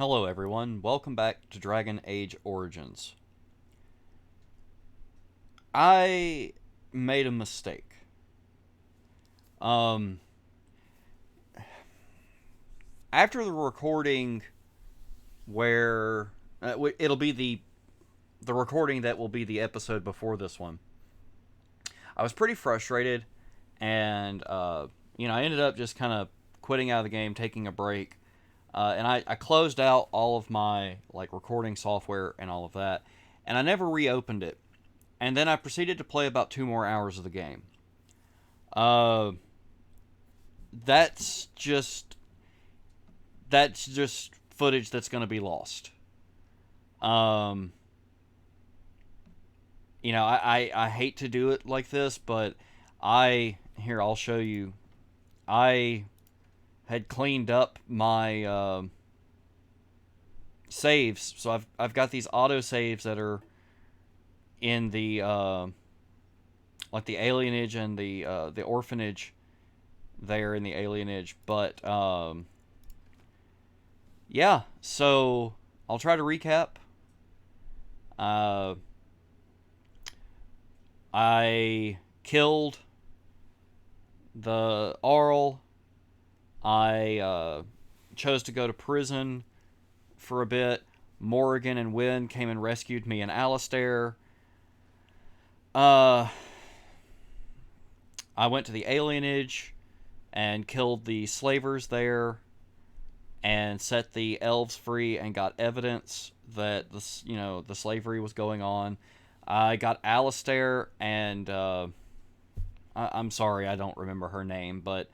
Hello, everyone. Welcome back to Dragon Age Origins. I made a mistake. Um, After the recording, where it'll be the recording that will be the episode before this one, I was pretty frustrated, and I ended up just kind of quitting out of the game, taking a break, and I closed out all of my recording software and all of that, and I never reopened it. And then I proceeded to play about 2 more hours of the game. Uh, that's just that's just footage that's going to be lost. Um, I hate to do it like this, but I'll show you. I had cleaned up my saves, so I've got these auto saves that are in the like the alienage and the orphanage there in the alienage, but yeah, so I'll try to recap. Uh, I killed the Arl. I chose to go to prison for a bit. Morrigan and Wynn came and rescued me and Alistair. Uh, I went to the alienage and killed the slavers there and set the elves free and got evidence that the slavery was going on. I got Alistair and I'm sorry I don't remember her name, but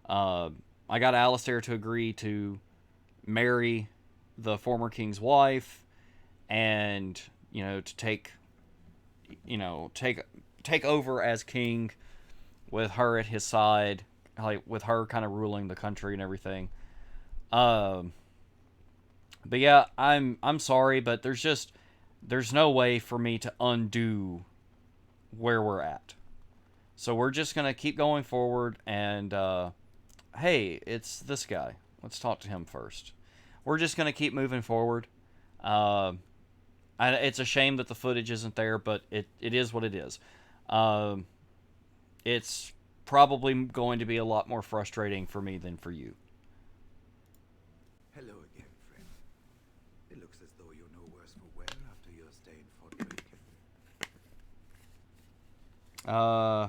uh, I got Alistair to agree to marry the former king's wife, and to take over as king with her at his side, like with her kind of ruling the country and everything. Um, but yeah, I'm sorry, but there's no way for me to undo where we're at. So we're just gonna keep going forward, and hey, it's this guy. Let's talk to him first. We're just gonna keep moving forward. Uh, it's a shame that the footage isn't there, but it is what it is. Um, it's probably going to be a lot more frustrating for me than for you. Hello again, friend. It looks as though you're no worse for wear after your stay in Fort Drake. Uh,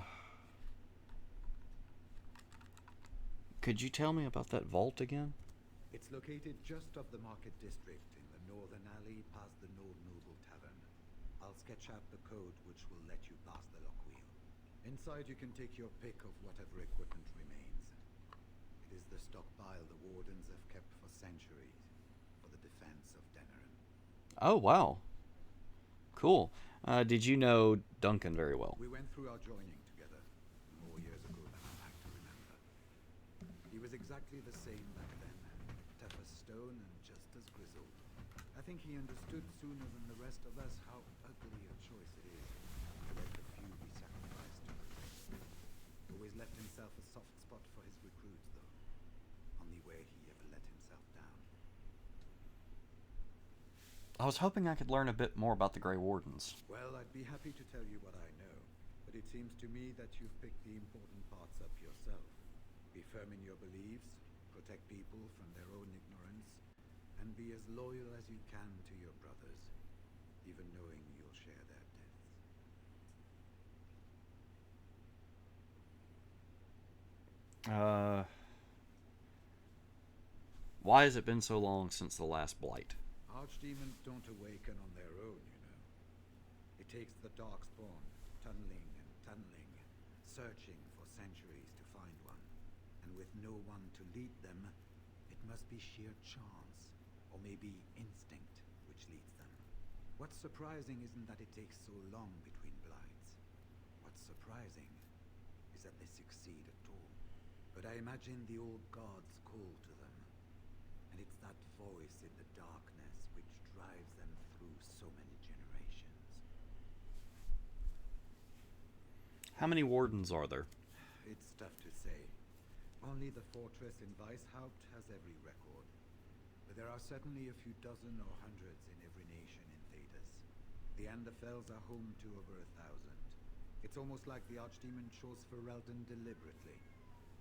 could you tell me about that vault again? It's located just off the Market District in the northern alley past the Old Noble Tavern. I'll sketch out the code which will let you pass the lock wheel. Inside you can take your pick of whatever equipment remains. It is the stockpile the Wardens have kept for centuries for the defense of Denerim. Oh wow, cool. Did you know Duncan very well? We went through our joining together more years ago than I like to remember. He was exactly the same back then, tough as stone and just as grizzled. I think he understood sooner than the rest of us how ugly a choice it is to let the few be sacrificed to the rest. Always left himself a soft spot for his recruits, though. Only way he ever let himself down. I was hoping I could learn a bit more about the Grey Wardens. Well, I'd be happy to tell you what I know, but it seems to me that you've picked the important parts up yourself. Be firm in your beliefs, protect people from their own ignorance, and be as loyal as you can to your brothers, even knowing you'll share their deaths. Uh, why has it been so long since the last blight? Archdemons don't awaken on their own, you know. It takes the Darkspawn tunneling and tunneling, searching for centuries to find one. And with no one to lead them, it must be sheer chance, or maybe instinct, which leads them. What's surprising isn't that it takes so long between blights. What's surprising is that they succeed at all. But I imagine the old gods call to them, and it's that voice in the darkness which drives them through so many generations. How many wardens are there? It's tough to say. Only the fortress in Weishaupt has every record. But there are certainly a few dozen or hundreds in every nation in Thedas. The Anderfells are home to over 1,000. It's almost like the Archdemon chose Ferelden deliberately,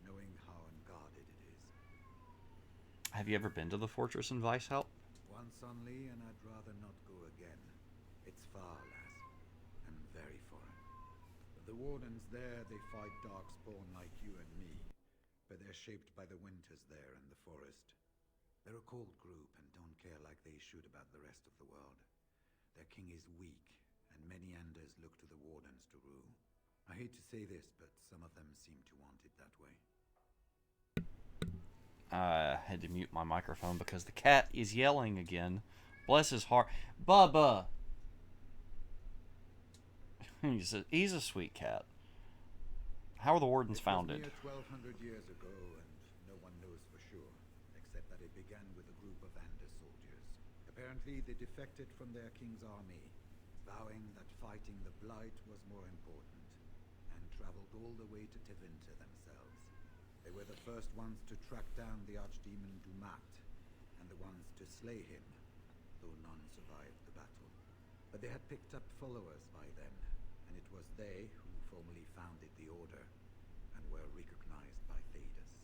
knowing how unguarded it is. Have you ever been to the fortress in Weishaupt? Once only, and I'd rather not go again. It's far, lass, and very foreign. The Wardens there, they fight Darkspawn like you and me, but they're shaped by the winters there in the forest. They're a cold group and don't care like they should about the rest of the world. Their king is weak, and many Anders look to the Wardens to rule. I hate to say this, but some of them seem to want it that way. I had to mute my microphone because the cat is yelling again. Bless his heart. Bubba! He's a sweet cat. How were the Wardens founded? It was near 1,200 years ago, and no one knows for sure, except that it began with a group of Anders soldiers. Apparently, they defected from their king's army, vowing that fighting the Blight was more important, and traveled all the way to Tevinter themselves. They were the first ones to track down the Archdemon Dumat, and the ones to slay him, though none survived the battle. But they had picked up followers by then, and it was they who formally founded the Order, and were recognized by Thedas.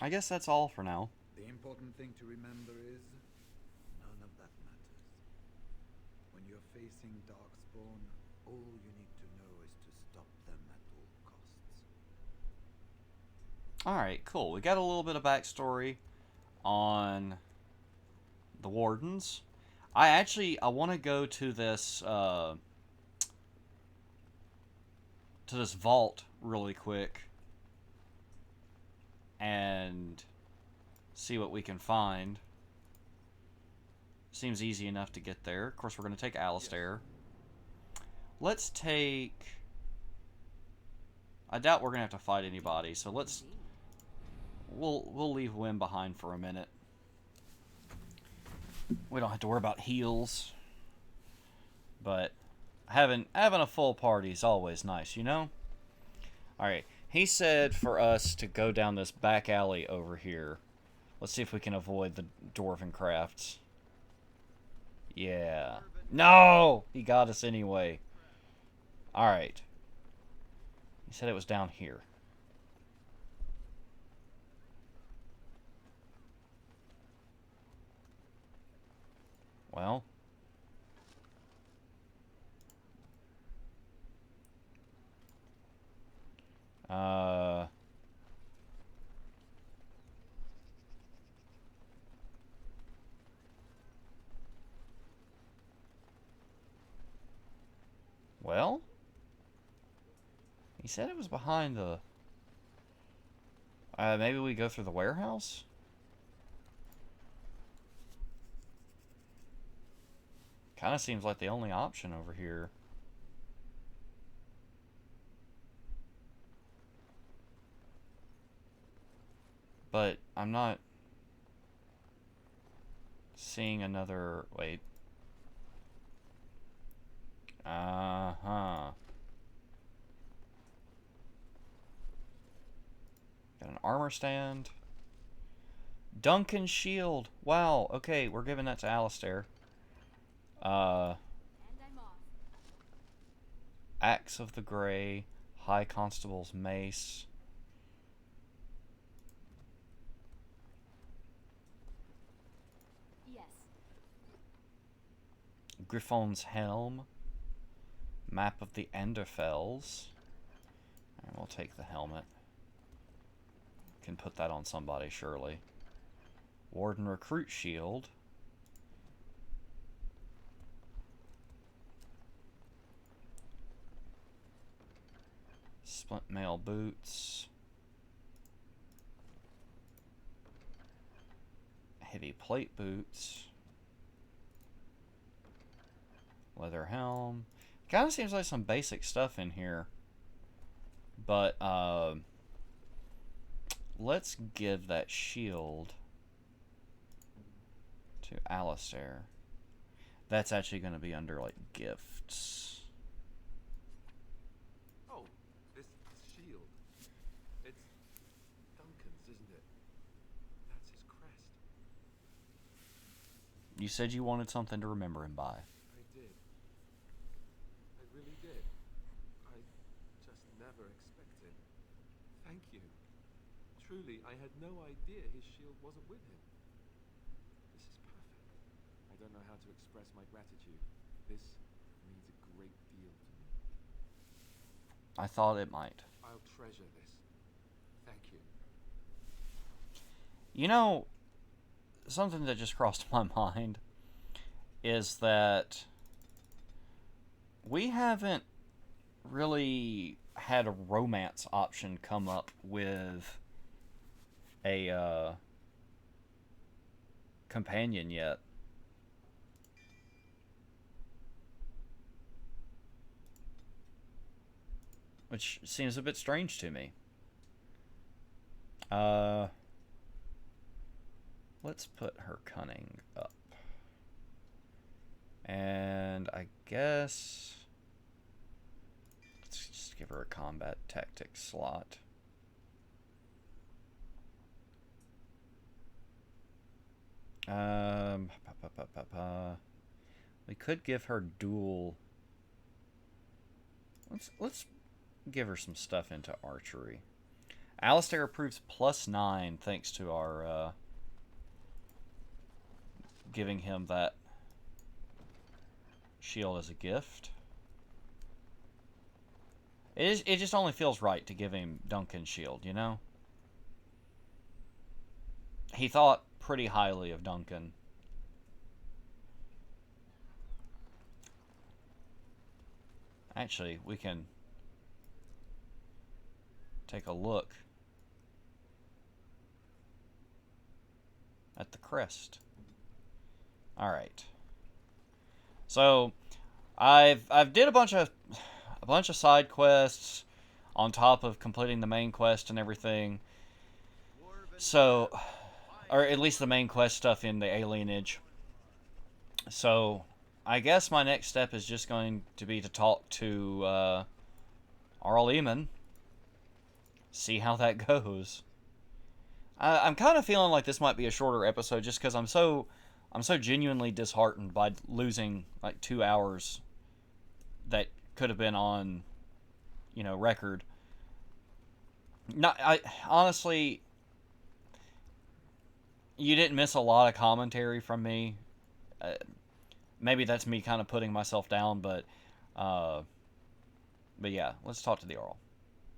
I guess that's all for now. The important thing to remember is, none of that matters. When you're facing Darkspawn, all you need to know is to stop them at all costs. Alright, cool. We got a little bit of backstory on the Wardens. I want to go to this vault really quick and see what we can find. Seems easy enough to get there. Of course, we're going to take Alistair. Let's take... I doubt we're going to have to fight anybody, so let's... We'll leave Wim behind for a minute. We don't have to worry about heals. But having a full party is always nice, you know? Alright, he said for us to go down this back alley over here. Let's see if we can avoid the dwarven crafts. Yeah. No! He got us anyway. Alright. He said it was down here. Well. Well? He said it was behind the... maybe we go through the warehouse? Kind of seems like the only option over here. But I'm not seeing another... Wait. Uh-huh. Got an armor stand. Duncan's shield. Wow. Okay, we're giving that to Alistair. Axe of the Grey. High Constable's mace. Yes. Griffon's helm. Map of the Enderfells. And we'll take the helmet. Can put that on somebody, surely. Warden Recruit Shield. Splint Mail Boots. Heavy Plate Boots. Leather Helm. Kind of seems like some basic stuff in here. But, let's give that shield to Alistair. That's actually going to be under, like, gifts. Oh, this shield. It's Duncan's, isn't it? That's his crest. You said you wanted something to remember him by. I did. I really did. I just never expected. Thank you. Truly, I had no idea his shield wasn't with him. This is perfect. I don't know how to express my gratitude. This means a great deal to me. I thought it might. I'll treasure this. Thank you. You know, something that just crossed my mind is that we haven't really had a romance option come up with a companion yet. Which seems a bit strange to me. Let's put her cunning up. And I guess let's just give her a combat tactics slot. We could give her dual. Let's give her some stuff into archery. Alistair approves +9 thanks to our giving him that shield as a gift. It just only feels right to give him Duncan's shield, you know? He thought pretty highly of Duncan. Actually, we can take a look at the crest. All right. So, I've did a bunch of side quests on top of completing the main quest and everything. So, or at least the main quest stuff in the alienage. So, I guess my next step is just going to be to talk to Arl Eamon. See how that goes. I'm kind of feeling like this might be a shorter episode just because I'm so genuinely disheartened by losing like 2 hours that could have been on, record. I honestly, you didn't miss a lot of commentary from me. Maybe that's me kind of putting myself down, but yeah, let's talk to the Earl.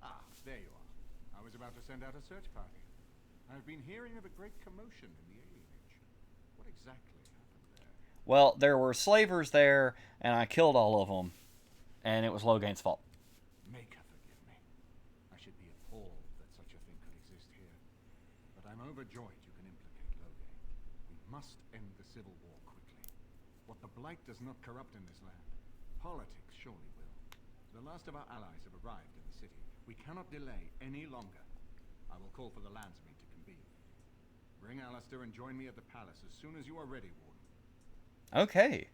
Ah, there you are. I was about to send out a search party. I've been hearing of a great commotion in the alienage. What exactly happened there? Well, there were slavers there, and I killed all of them, and it was Logain's fault. Maker forgive me. I should be appalled that such a thing could exist here. But I'm overjoyed you can implicate Logain. We must end the civil war quickly. What the Blight does not corrupt in this land, politics surely will. The last of our allies have arrived in the city. We cannot delay any longer. I will call for the landsmen to convene. Bring Alistair and join me at the palace as soon as you are ready, Warden. Okay.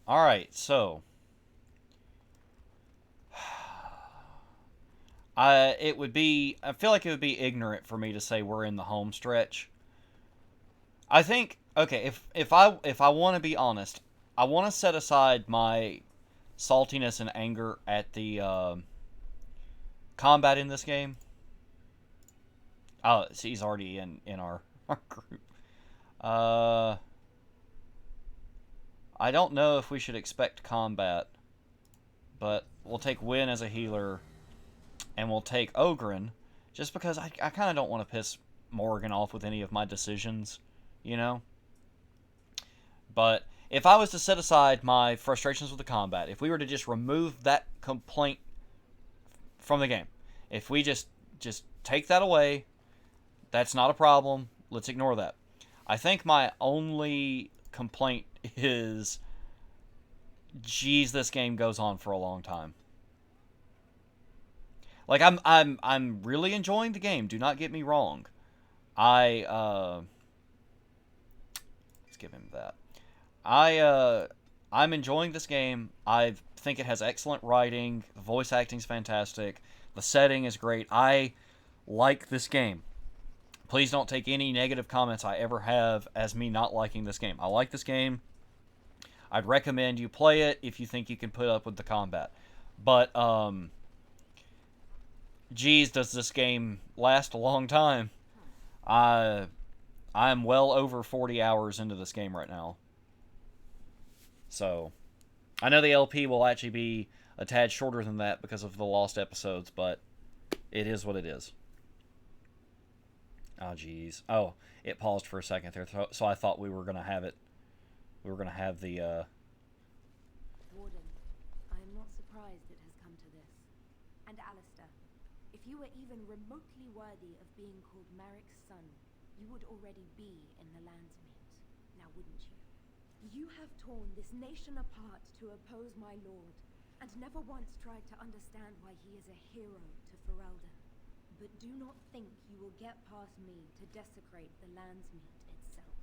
Alright, so I feel like it would be ignorant for me to say we're in the home stretch. I think, okay, if I want to be honest, I want to set aside my saltiness and anger at the combat in this game. Oh, see, he's already in our group. I don't know if we should expect combat, but we'll take Wynn as a healer, and we'll take Ogren, just because I kind of don't want to piss Morgan off with any of my decisions, you know? But if I was to set aside my frustrations with the combat, if we were to just remove that complaint from the game, if we just take that away, that's not a problem. Let's ignore that. I think my only complaint is, geez, this game goes on for a long time. Like I'm really enjoying the game. Do not get me wrong. Let's give him that. I'm enjoying this game. I think it has excellent writing. The voice acting's fantastic. The setting is great. I like this game. Please don't take any negative comments I ever have as me not liking this game. I like this game. I'd recommend you play it if you think you can put up with the combat. But, geez, does this game last a long time. I'm well over 40 hours into this game right now. So, I know the LP will actually be a tad shorter than that because of the lost episodes, but it is what it is. Oh, jeez. Oh, it paused for a second there, so I thought we were going to have it. We were going to have the, Warden, I am not surprised it has come to this. And Alistair, if you were even remotely worthy of being called Merrick's son, you would already be in the Landsmeet, now wouldn't you? You have torn this nation apart to oppose my lord, and never once tried to understand why he is a hero to Ferelden. But do not think you will get past me to desecrate the Landsmeet itself.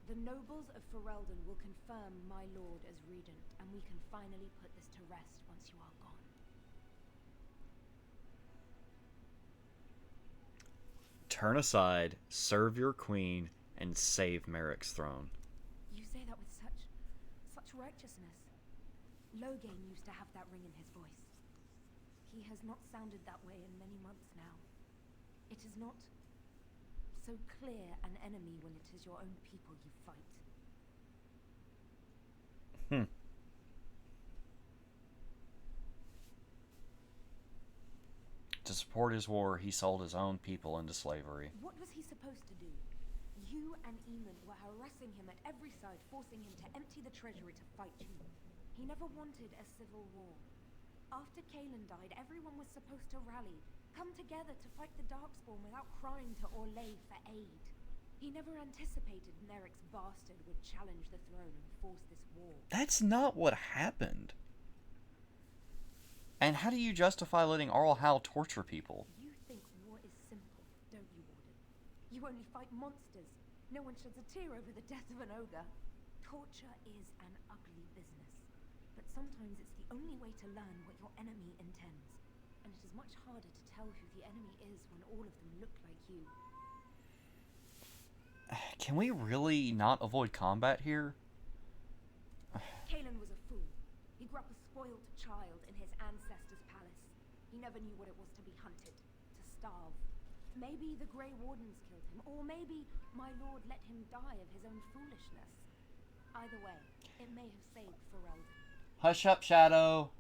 The nobles of Ferelden will confirm my lord as regent, and we can finally put this to rest once you are gone. turn aside, serve your queen, and save Merrick's throne. You say that with such righteousness. Loghain used to have that ring in his voice. He has not sounded that way in many months now. It is not so clear an enemy when it is your own people you fight. To support his war, he sold his own people into slavery. What was he supposed to do? You and Eamon were harassing him at every side, forcing him to empty the treasury to fight you. He never wanted a civil war. After Kaelin died, everyone was supposed to rally, come together to fight the Darkspawn without crying to Orlais for aid. He never anticipated Merrick's bastard would challenge the throne and force this war. That's not what happened. And how do you justify letting Arl Howe torture people? You think war is simple, don't you, Warden? You only fight monsters. No one sheds a tear over the death of an ogre. Torture is an ugly business. But sometimes it's the only way to learn what your enemy intends. And it is much harder to tell who the enemy is when all of them look like you. Can we really not avoid combat here? Kaelin was a fool. He grew up a spoiled child in his ancestors' palace. He never knew what it was to be hunted, to starve. Maybe the Grey Wardens killed him, or maybe my lord let him die of his own foolishness. Either way, it may have saved Ferelden. Hush up, Shadow.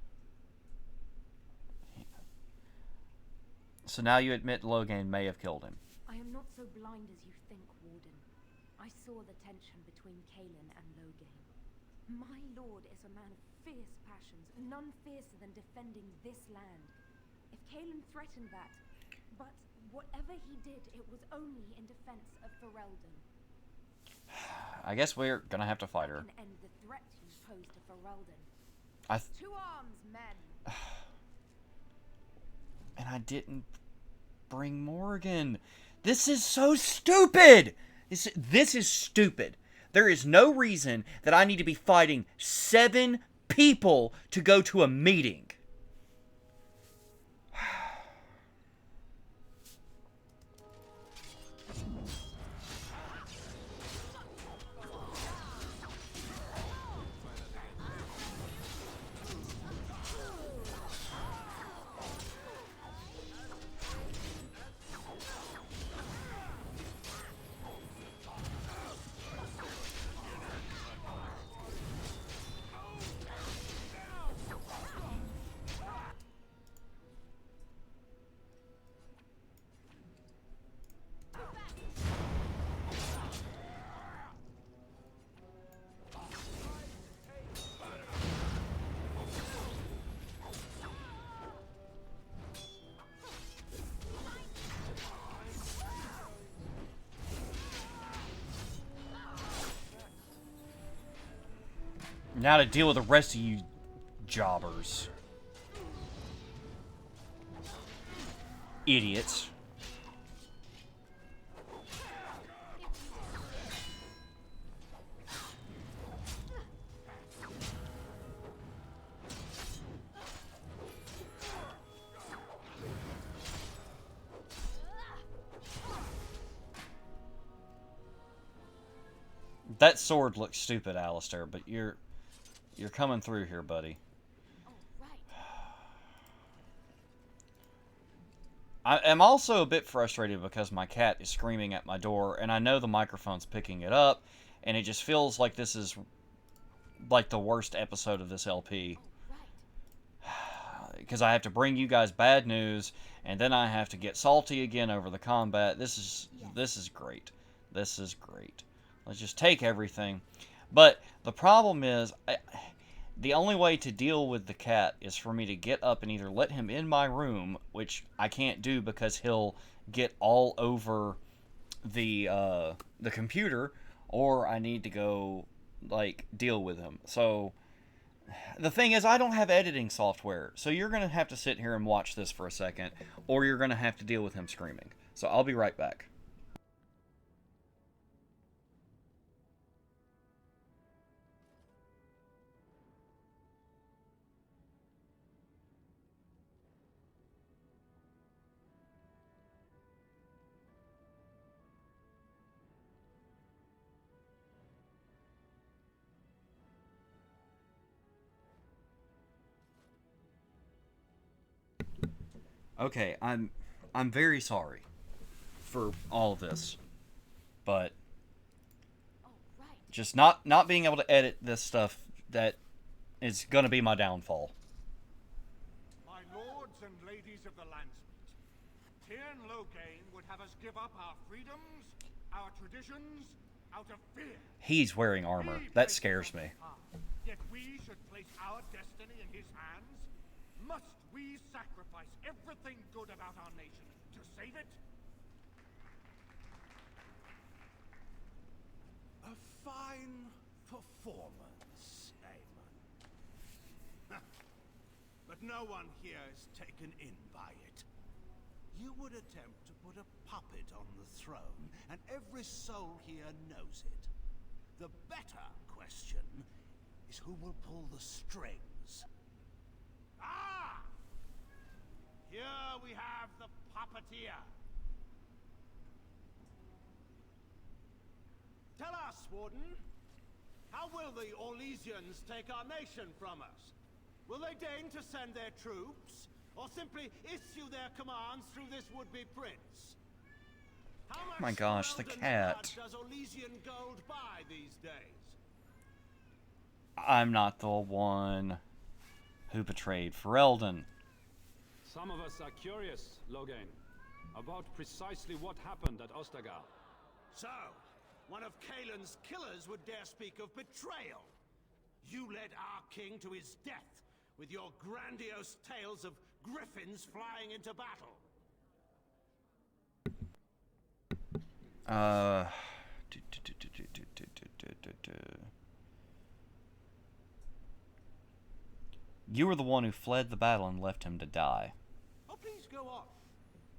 So now you admit Loghain may have killed him. I am not so blind as you think, Warden. I saw the tension between Kaelin and Loghain. My lord is a man of fierce passions, none fiercer than defending this land. If Kaelin threatened that, but whatever he did, it was only in defense of Ferelden. I guess we're gonna have to fight her. Can end the threat you pose to Ferelden. To arms, men! And I didn't bring Morgan. This is so stupid! This is stupid. There is no reason that I need to be fighting 7 people to go to a meeting. Now to deal with the rest of you jobbers. Idiots. That sword looks stupid, Alistair, but you're coming through here, buddy. Oh, right. I am also a bit frustrated because my cat is screaming at my door, and I know the microphone's picking it up, and it just feels like this is like the worst episode of this LP. Oh, right. Because I have to bring you guys bad news, and then I have to get salty again over the combat. This is great. This is great. Let's just take everything. But the problem is, the only way to deal with the cat is for me to get up and either let him in my room, which I can't do because he'll get all over the computer, or I need to go like deal with him. So the thing is, I don't have editing software, so you're gonna have to sit here and watch this for a second, or you're gonna have to deal with him screaming. So I'll be right back. Okay, I'm very sorry for all of this, but Oh, right. just not being able to edit this stuff, that is gonna be my downfall. My lords and ladies of the Landsmeet, Tyrn Loghain would have us give up our freedoms, our traditions, out of fear. He's wearing armor. He That places scares us me. high, yet we should place our destiny in his hands? Must we sacrifice everything good about our nation to save it? A fine performance, Aemon. But no one here is taken in by it. You would attempt to put a puppet on the throne, and every soul here knows it. The better question is who will pull the strings. Ah! Here we have the puppeteer. Tell us, Warden, how will the Orlesians take our nation from us? Will they deign to send their troops, or simply issue their commands through this would-be prince? How much My gosh, the Ferelden's cat. blood does Orlesian gold buy these days? I'm not the one who betrayed Ferelden. Some of us are curious, Loghain, about precisely what happened at Ostagar. So, one of Kaelin's killers would dare speak of betrayal. You led our king to his death with your grandiose tales of griffins flying into battle. Uh. You were the one who fled the battle and left him to die. Oh, please go on.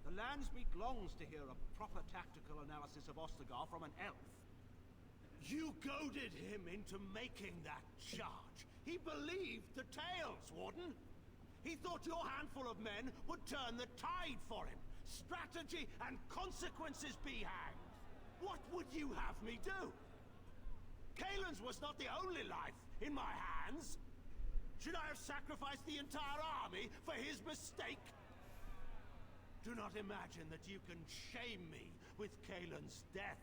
The Landsmeet longs to hear a proper tactical analysis of Ostagar from an elf. You goaded him into making that charge. He believed the tales, Warden. He thought your handful of men would turn the tide for him. Strategy and consequences be hanged. What would you have me do? Kaelin's was not the only life in my hands. Should I have sacrificed the entire army for his mistake? Do not imagine that you can shame me with Kaelin's death.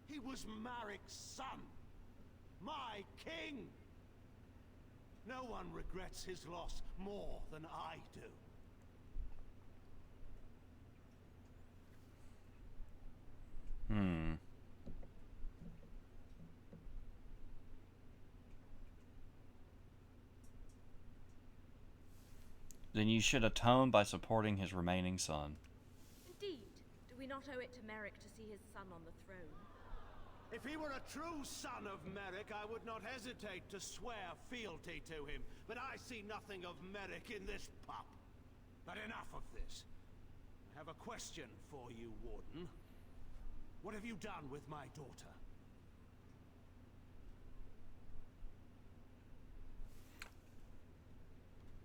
He was Marik's son, my king. No one regrets his loss more than I do. Then you should atone by supporting his remaining son. Indeed. Do we not owe it to Merrick to see his son on the throne? If he were a true son of Merrick, I would not hesitate to swear fealty to him. But I see nothing of Merrick in this pup. But enough of this. I have a question for you, Warden. What have you done with my daughter?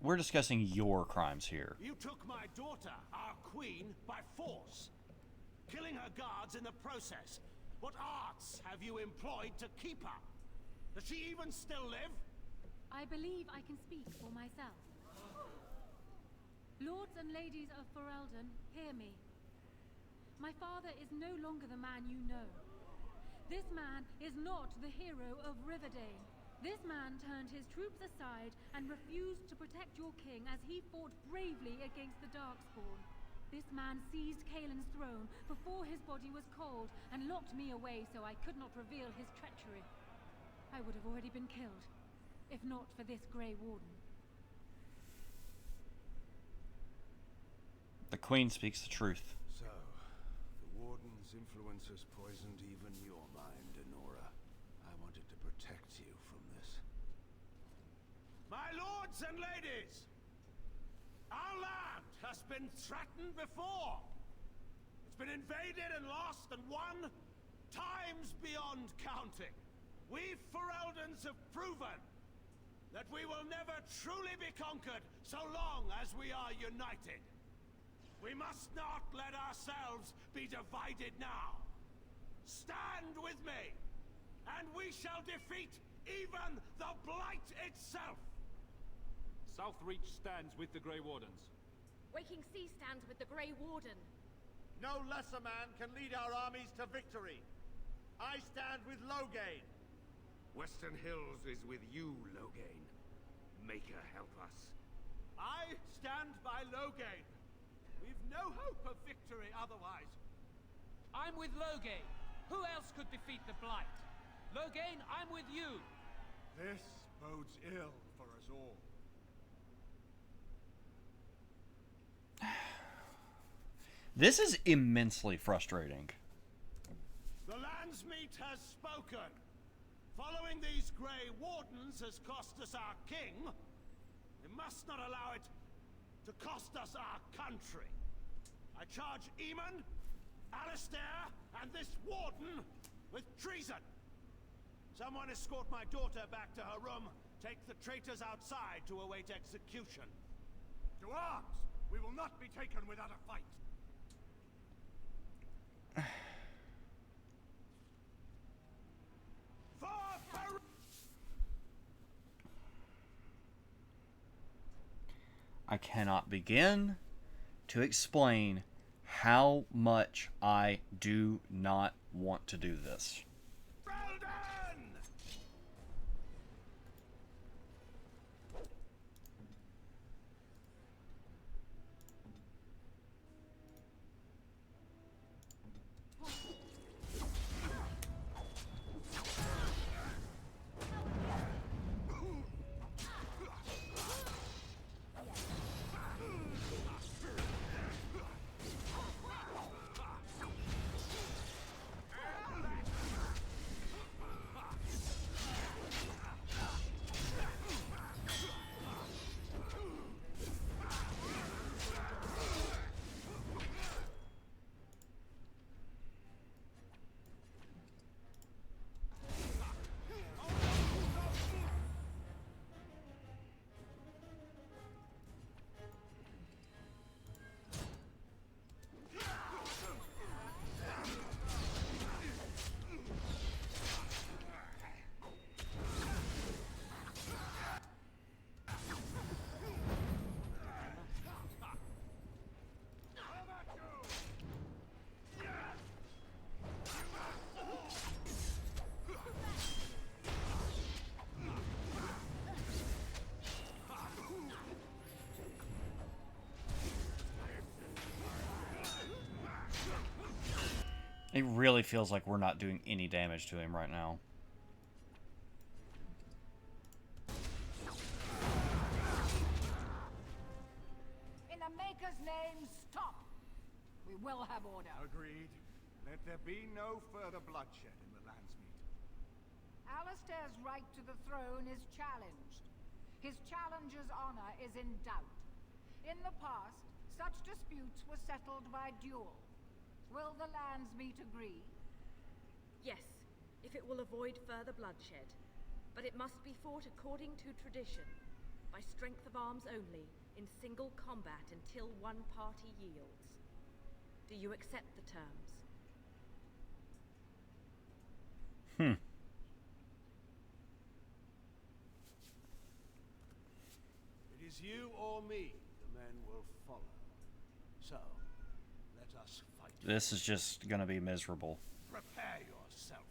We're discussing your crimes here. You took my daughter, our queen, by force, killing her guards in the process. What arts have you employed to keep her? Does she even still live? I believe I can speak for myself. Lords and ladies of Ferelden, hear me. My father is no longer the man you know. This man is not the hero of Riverdale. This man turned his troops aside and refused to protect your king as he fought bravely against the Darkspawn. This man seized Kaelin's throne before his body was cold and locked me away so I could not reveal his treachery. I would have already been killed, if not for this Grey Warden. The Queen speaks the truth. So, the Warden's influence has poisoned even your mind, Enora. I wanted to protect you from this. My lords and ladies! Our land has been threatened before! It's been invaded and lost and won times beyond counting. We Fereldans have proven that we will never truly be conquered so long as we are united. We must not let ourselves be divided now. Stand with me, and we shall defeat even the Blight itself! Southreach stands with the Grey Wardens. Waking Sea stands with the Grey Warden. No lesser man can lead our armies to victory. I stand with Loghain. Western Hills is with you, Loghain. Make her help us. I stand by Loghain. We've no hope of victory otherwise. I'm with Loghain. Who else could defeat the Blight? Loghain, I'm with you. This bodes ill for us all. This is immensely frustrating. The Landsmeet has spoken. Following these Grey Wardens has cost us our king. We must not allow it to cost us our country. I charge Eamon, Alistair, and this Warden with treason. Someone escort my daughter back to her room. Take the traitors outside to await execution. To arms! We will not be taken without a fight. I cannot begin to explain how much I do not want to do this. It really feels like we're not doing any damage to him right now. In the Maker's name, stop! We will have order. Agreed. Let there be no further bloodshed in the Landsmeet. Alistair's right to the throne is challenged. His challenger's honor is in doubt. In the past, such disputes were settled by duel. Will the Landsmeet agree? Yes, if it will avoid further bloodshed. But it must be fought according to tradition, by strength of arms only, in single combat until one party yields. Do you accept the terms? It's you or me the men will follow. So, let us fight. This is just gonna be miserable. Prepare yourself.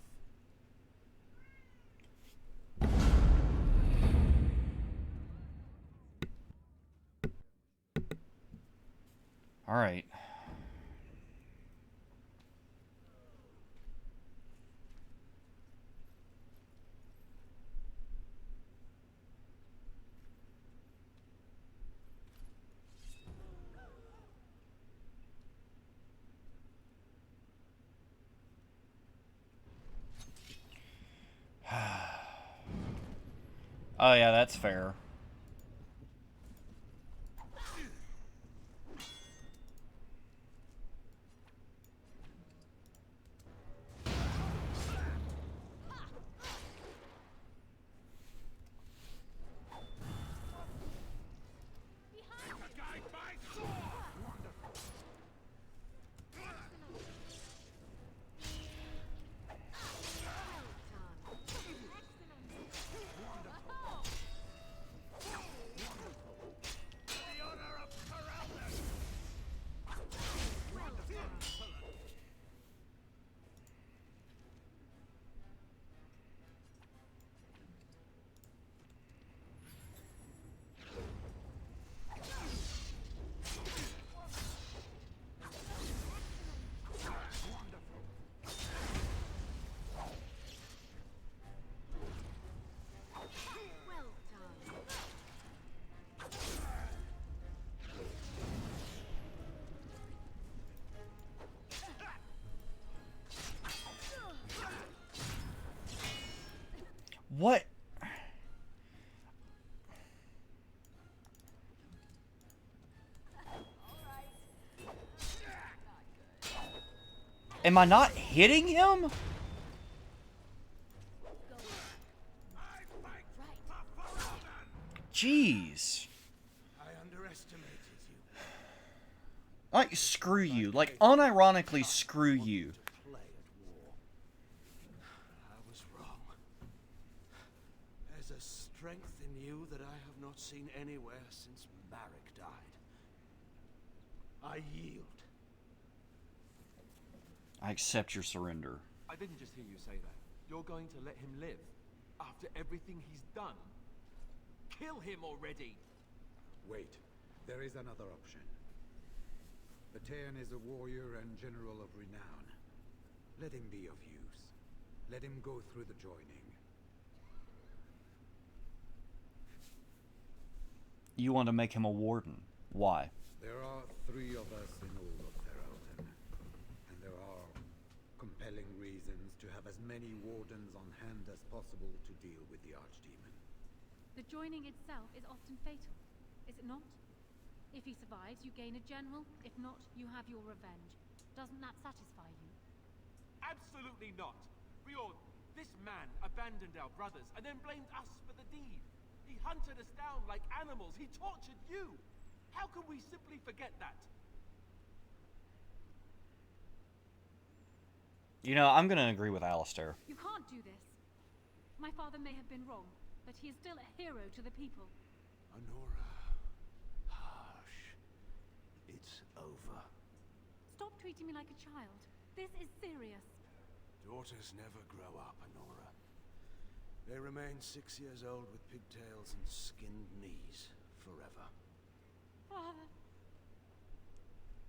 All right. Oh yeah, that's fair. What? Am I not hitting him? Jeez. I underestimated you. Like, screw you. Like, unironically, screw you. Play at war. I was wrong. There's a strength in you that I have not seen anywhere since Marek died. I yield. I accept your surrender. I didn't just hear you say that. You're going to let him live? After everything he's done? Kill him already! Wait, there is another option. Batean is a warrior and general of renown. Let him be of use. Let him go through the joining. You want to make him a warden. Why? There are 3 of us in all of Ferelden, and there are compelling reasons to have as many wardens on hand as possible to deal with the Archdemon. The joining itself is often fatal, is it not? If he survives, you gain a general. If not, you have your revenge. Doesn't that satisfy you? Absolutely not! Riord, this man abandoned our brothers and then blamed us for the deed. He hunted us down like animals. He tortured you! How can we simply forget that? You know, I'm gonna agree with Alistair. You can't do this. My father may have been wrong, but he is still a hero to the people. Honora. Hush. It's over. Stop treating me like a child. This is serious. Daughters never grow up, Honora. They remain 6 years old with pigtails and skinned knees forever. Father.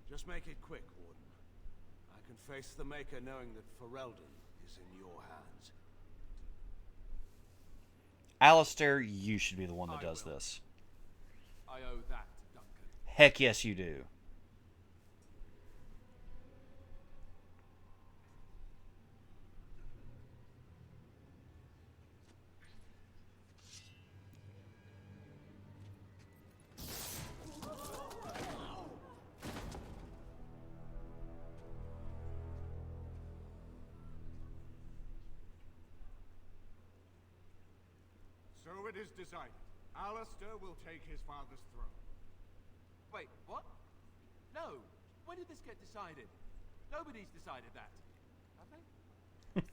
Just make it quick, Warden. I can face the Maker knowing that Ferelden is in your hands. Alistair, you should be the one that does this. I owe that to Duncan. Heck yes, you do. So it is decided. Alistair will take his father's throne. Wait, what? No. When did this get decided? Nobody's decided that. Have they?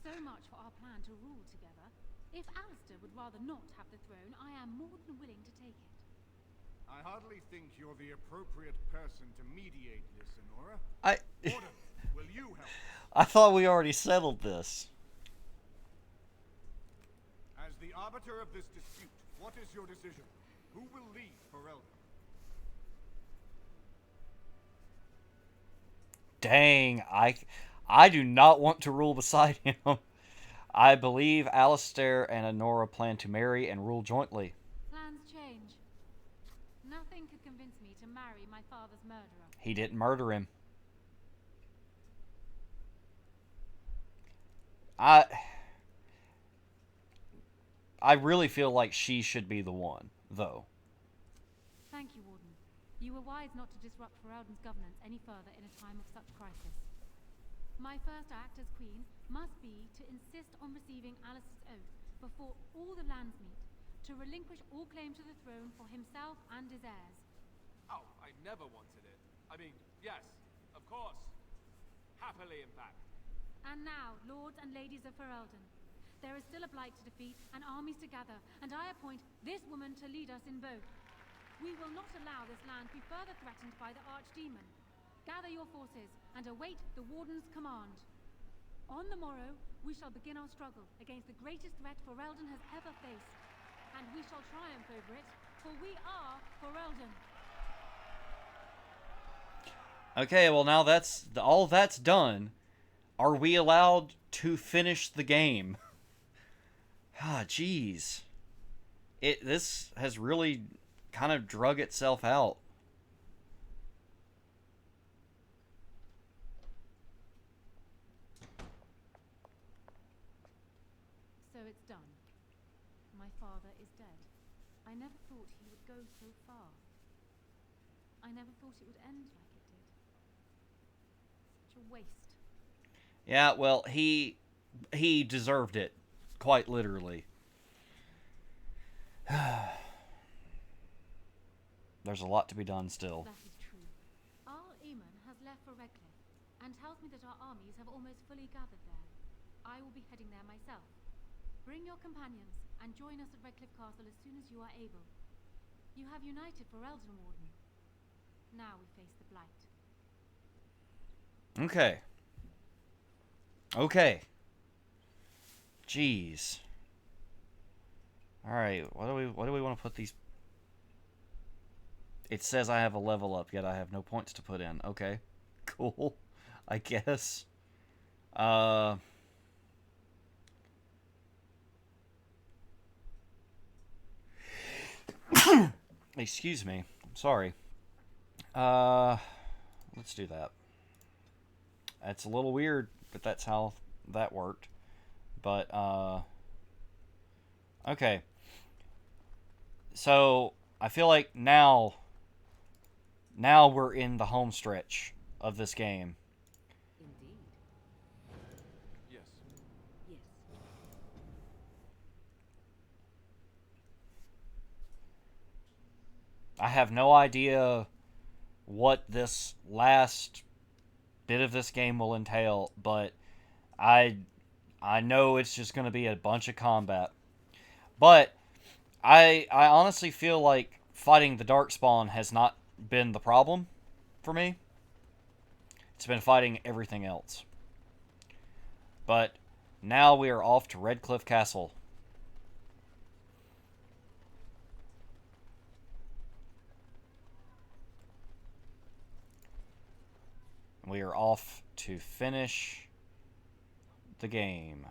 So much for our plan to rule together. If Alistair would rather not have the throne, I am more than willing to take it. I hardly think you're the appropriate person to mediate this, Honora. I Warden, will you help? I thought we already settled this. As the arbiter of this dispute, what is your decision? Who will lead Ferelden? Dang, I do not want to rule beside him. I believe Alistair and Honora plan to marry and rule jointly. Plans change. Nothing could convince me to marry my father's murderer. He didn't murder him. I really feel like she should be the one, though. Thank you, Warden. You were wise not to disrupt Ferelden's governance any further in a time of such crisis. My first act as Queen must be to insist on receiving Alistair's oath before all the lands meet, to relinquish all claim to the throne for himself and his heirs. Oh, I never wanted it. I mean, yes, of course. Happily, in fact. And now, lords and ladies of Ferelden, there is still a blight to defeat and armies to gather, and I appoint this woman to lead us in both. We will not allow this land be further threatened by the archdemon. Gather your forces and await the Warden's command. On the morrow, we shall begin our struggle against the greatest threat Ferelden has ever faced. And we shall triumph over it, for we are Ferelden. Okay, well now all that's done. Are we allowed to finish the game? Ah, jeez. This has really kind of drug itself out. So it's done. My father is dead. I never thought he would go so far. I never thought it would end like it did. Such a waste. Yeah, well, he deserved it, quite literally. There's a lot to be done still. That is true. Arl Eamon has left for Redcliffe, and tells me that our armies have almost fully gathered there. I will be heading there myself. Bring your companions, and join us at Redcliffe Castle as soon as you are able. You have united Ferelden, Warden. Now we face the Blight. Okay. Okay. Jeez. Alright, what do we want to put these... It says I have a level up, yet I have no points to put in. Okay. Cool. I guess. Excuse me. I'm sorry. Let's do that. That's a little weird, but that's how that worked. But, okay. So, I feel like now we're in the home stretch of this game. Indeed. Yes. Yes. I have no idea what this last bit of this game will entail, but I know it's just going to be a bunch of combat. But I honestly feel like fighting the Darkspawn has not been the problem for me. It's been fighting everything else. But now we are off to Redcliffe Castle. We are off to finish the game.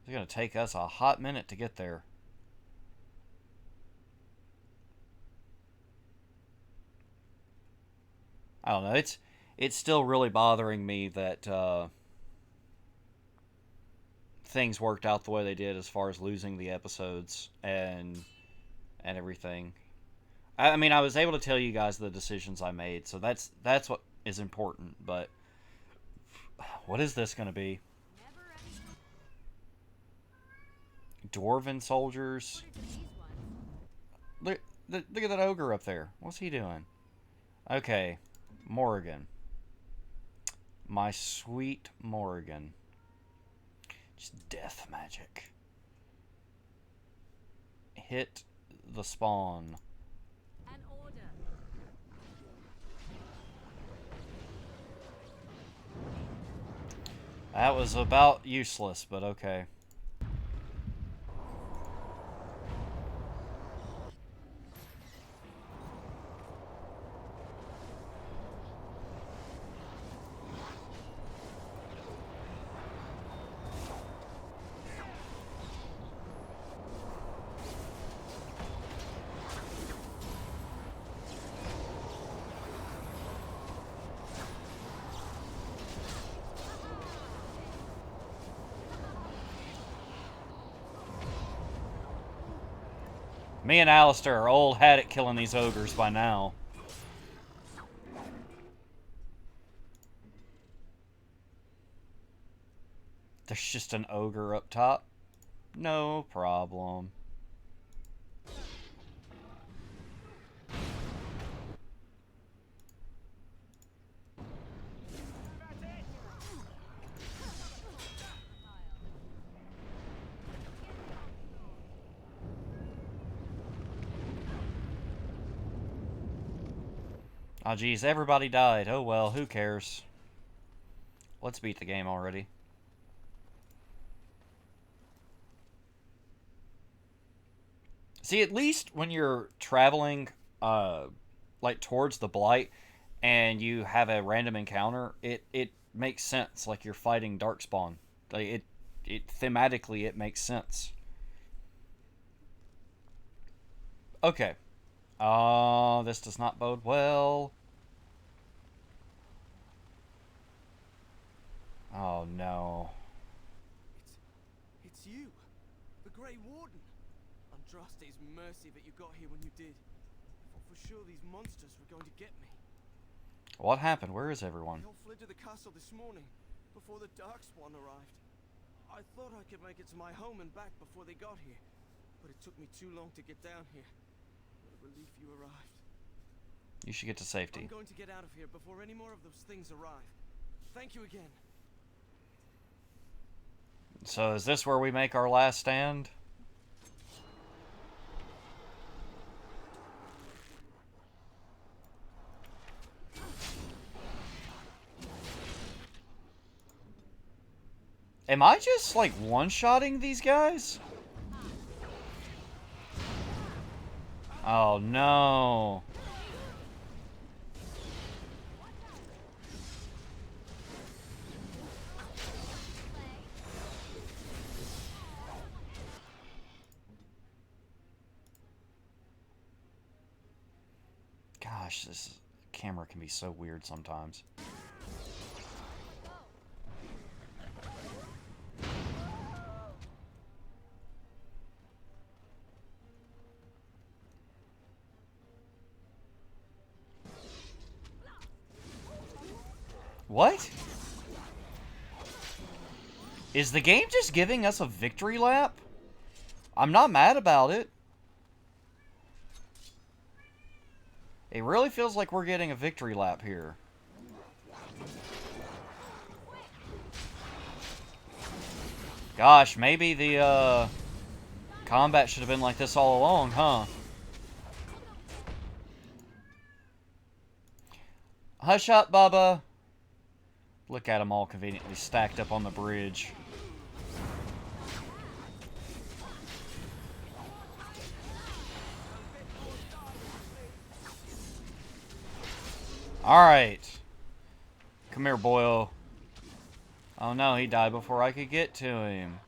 It's going to take us a hot minute to get there. I don't know. It's still really bothering me that things worked out the way they did as far as losing the episodes and everything. I mean, I was able to tell you guys the decisions I made, so that's what is important. But what is this going to be? Dwarven soldiers. Look at that ogre up there. What's he doing? Okay, Morrigan. My sweet Morrigan. Just death magic. Hit the spawn. An order. That was about useless, but okay. Me and Alistair are old hat at killing these ogres by now. There's just an ogre up top. No problem. Oh geez, everybody died. Oh well, who cares? Let's beat the game already. See, at least when you're traveling, like towards the Blight, and you have a random encounter, it makes sense. Like you're fighting Darkspawn. Like it thematically it makes sense. Okay. This does not bode well. Oh no. It's you, the Grey Warden. Andraste's mercy that you got here when you did. I thought for sure these monsters were going to get me. What happened? Where is everyone? They all fled to the castle this morning, before the Darkspawn arrived. I thought I could make it to my home and back before they got here, but it took me too long to get down here. What a relief you arrived. You should get to safety. I'm going to get out of here before any more of those things arrive. Thank you again. So is this where we make our last stand? Am I just, like, one-shotting these guys? Oh, no. Gosh, this camera can be so weird sometimes. What? Is the game just giving us a victory lap? I'm not mad about it. It really feels like we're getting a victory lap here. Gosh, maybe the combat should have been like this all along, huh? Hush up, Bubba. Look at them all conveniently stacked up on the bridge. Alright. Come here, boyo. Oh no, he died before I could get to him.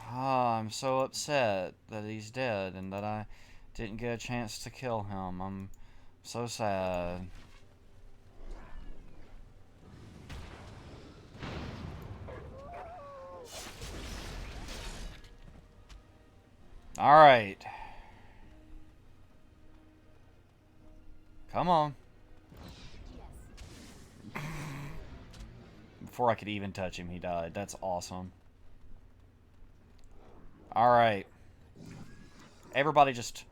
Ah, I'm so upset that he's dead and that I didn't get a chance to kill him. I'm so sad. Alright. Come on. Before I could even touch him, he died. That's awesome. Alright. Everybody just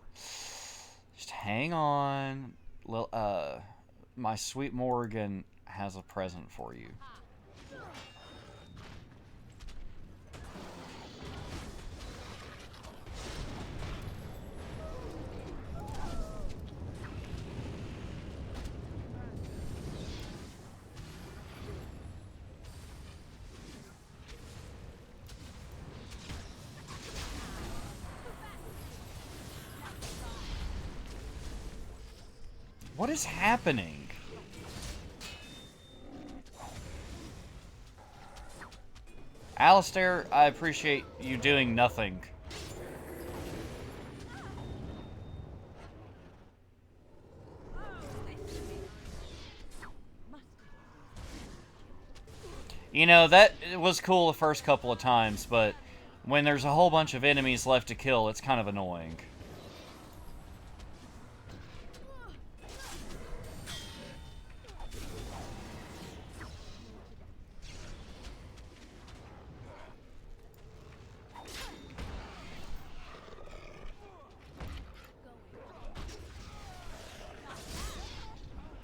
hang on. My sweet Morgan has a present for you. What is happening? Alistair, I appreciate you doing nothing. You know, that was cool the first couple of times, but when there's a whole bunch of enemies left to kill, it's kind of annoying.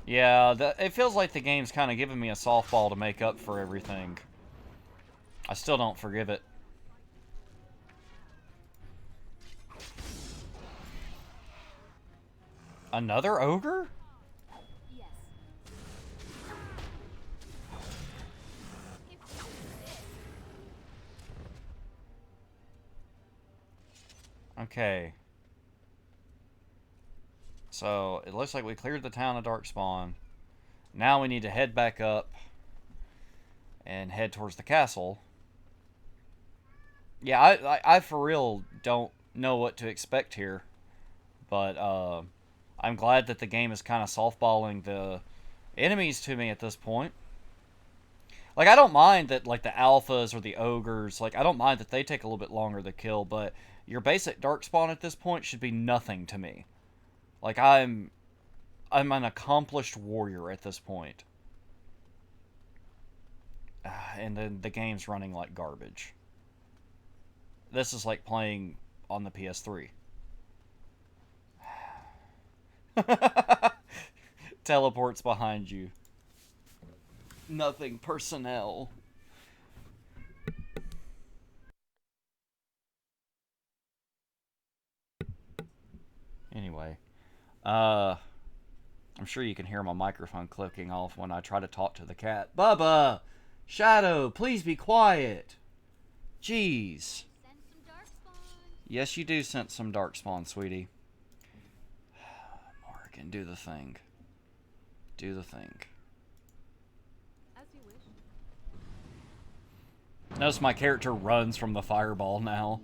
Yeah, it feels like the game's kind of giving me a softball to make up for everything. I still don't forgive it. Another ogre? Okay. So, it looks like we cleared the town of Darkspawn. Now we need to head back up and head towards the castle. Yeah, I for real don't know what to expect here. But, I'm glad that the game is kind of softballing the enemies to me at this point. Like, I don't mind that, like, the alphas or the ogres, like, I don't mind that they take a little bit longer to kill, but your basic Darkspawn at this point should be nothing to me. Like, I'm an accomplished warrior at this point. And then the game's running like garbage. This is like playing on the PS3. Teleports behind you. Nothing personnel. Anyway. I'm sure you can hear my microphone clicking off when I try to talk to the cat. Bubba! Shadow, please be quiet. Jeez. Yes, you do sense some Darkspawn, sweetie. Morgan, do the thing. Do the thing. As you wish. Notice my character runs from the fireball now.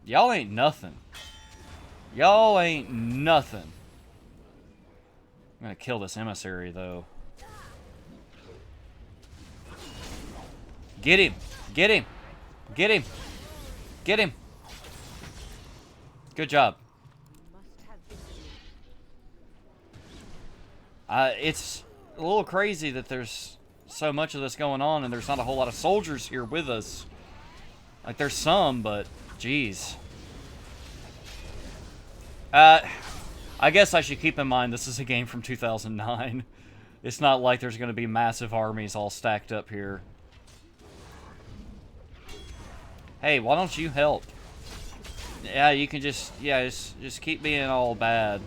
Y'all ain't nothing. Y'all ain't nothing. I'm gonna kill this emissary, though. Get him! Get him! Get him! Get him! Good job. It's a little crazy that there's so much of this going on and there's not a whole lot of soldiers here with us. Like, there's some, but... Jeez. I guess I should keep in mind this is a game from 2009. It's not like there's going to be massive armies all stacked up here. Hey, why don't you help? Yeah, you can just keep being all bad.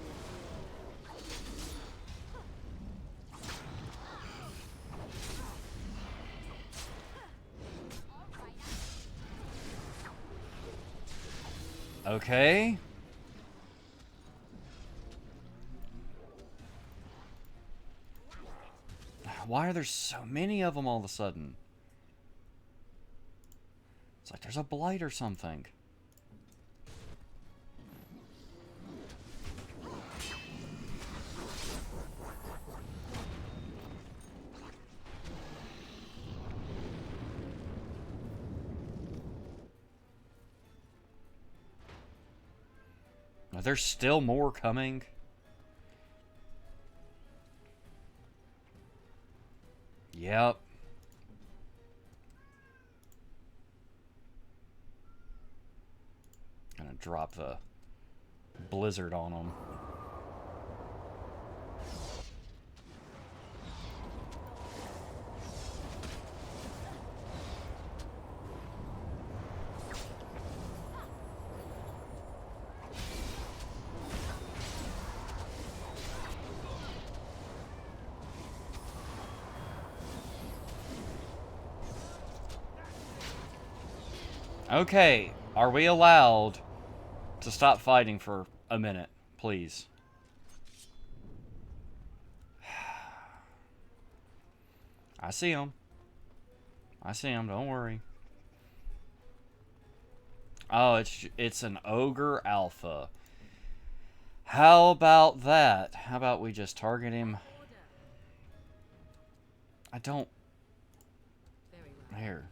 Okay. Why are there so many of them all of a sudden? It's like there's a blight or something. Are there still more coming? Yep. Gonna drop the blizzard on them. Okay, are we allowed to stop fighting for a minute, please? I see him. I see him, don't worry. Oh, it's an ogre alpha. How about that? How about we just target him? I don't... Here.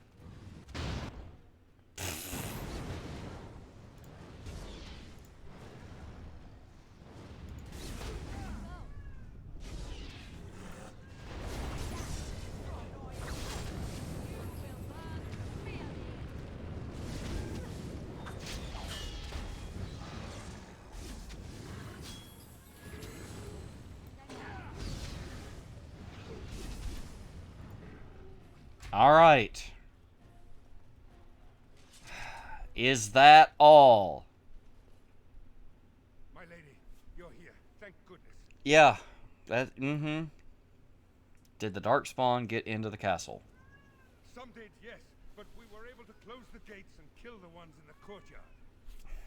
Alright. Is that all? My lady, you're here. Thank goodness. Yeah. Did the Darkspawn get into the castle? Some did, yes, but we were able to close the gates and kill the ones in the courtyard.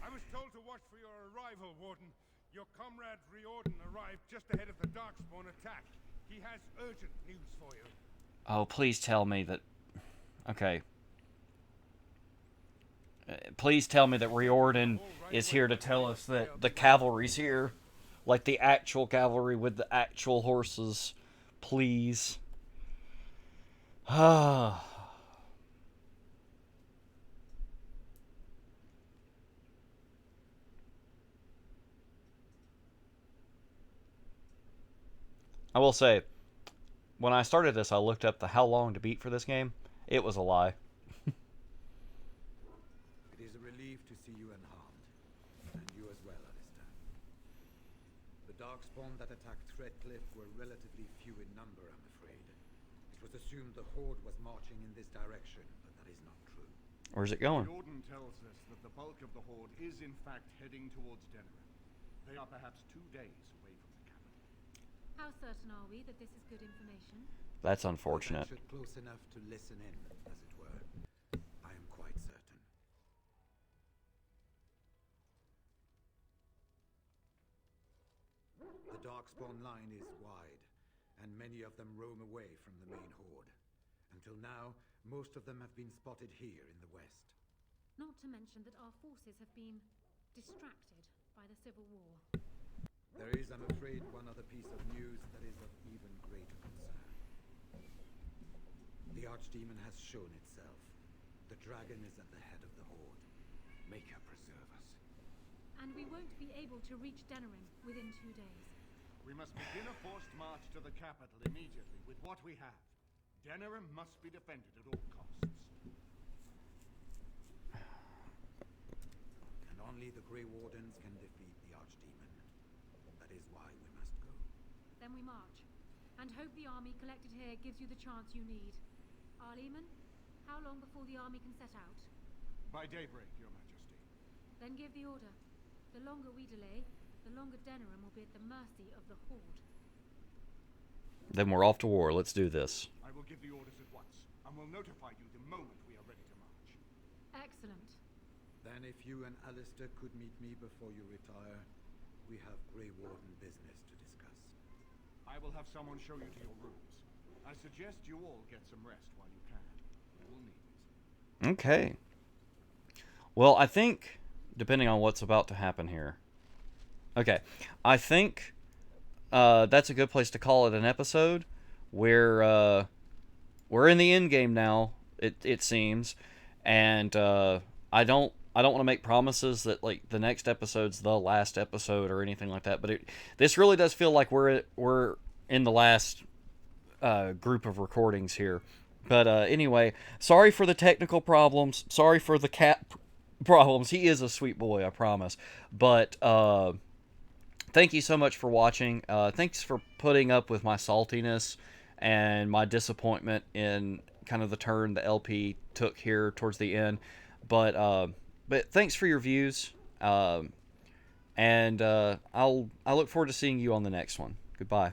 I was told to watch for your arrival, Warden. Your comrade Riordan arrived just ahead of the Darkspawn attack. He has urgent news for you. Oh, please tell me that... Okay. Please tell me that Riordan is here to tell us that the cavalry's here. Like the actual cavalry with the actual horses. Please. I will say, when I started this, I looked up the how long to beat for this game. It was a lie. It is a relief to see you unharmed. And you as well, Alistair. The Darkspawn that attacked Threadcliffe were relatively few in number, I'm afraid. It was assumed the Horde was marching in this direction, but that is not true. Where's it going? Riordan tells us that the bulk of the Horde is in fact heading towards Denerim. They are perhaps 2 days away from the capital. How certain are we that this is good information? That's unfortunate. I ventured close enough to listen in, as it were. I am quite certain. The Darkspawn line is wide, and many of them roam away from the main Horde. Until now, most of them have been spotted here in the west. Not to mention that our forces have been distracted by the Civil War. There is, I'm afraid, one other piece of news that is of even greater concern. The Archdemon has shown itself. The dragon is at the head of the Horde. Make her preserve us. And we won't be able to reach Denerim within 2 days. We must begin a forced march to the capital immediately with what we have. Denerim must be defended at all costs. And only the Grey Wardens can defeat the Archdemon. That is why we must go. Then we march, and hope the army collected here gives you the chance you need. Arleman, how long before the army can set out? By daybreak, Your Majesty. Then give the order. The longer we delay, the longer Denerim will be at the mercy of the Horde. Then we're off to war. Let's do this. I will give the orders at once, and will notify you the moment we are ready to march. Excellent. Then if you and Alistair could meet me before you retire, we have Grey Warden business to discuss. I will have someone show you to your rooms. I suggest you all get some rest while you can. You will need it. Okay. Well, I think, depending on what's about to happen here. Okay. I think that's a good place to call it an episode. We're in the end game now, it seems. And I don't want to make promises that like the next episode's the last episode or anything like that, but this really does feel like we're in the last group of recordings here. But anyway, sorry for the technical problems. Sorry for the cat problems. He is a sweet boy, I promise. But thank you so much for watching. Thanks for putting up with my saltiness and my disappointment in kind of the turn the LP took here towards the end. But thanks for your views. And I look forward to seeing you on the next one. Goodbye.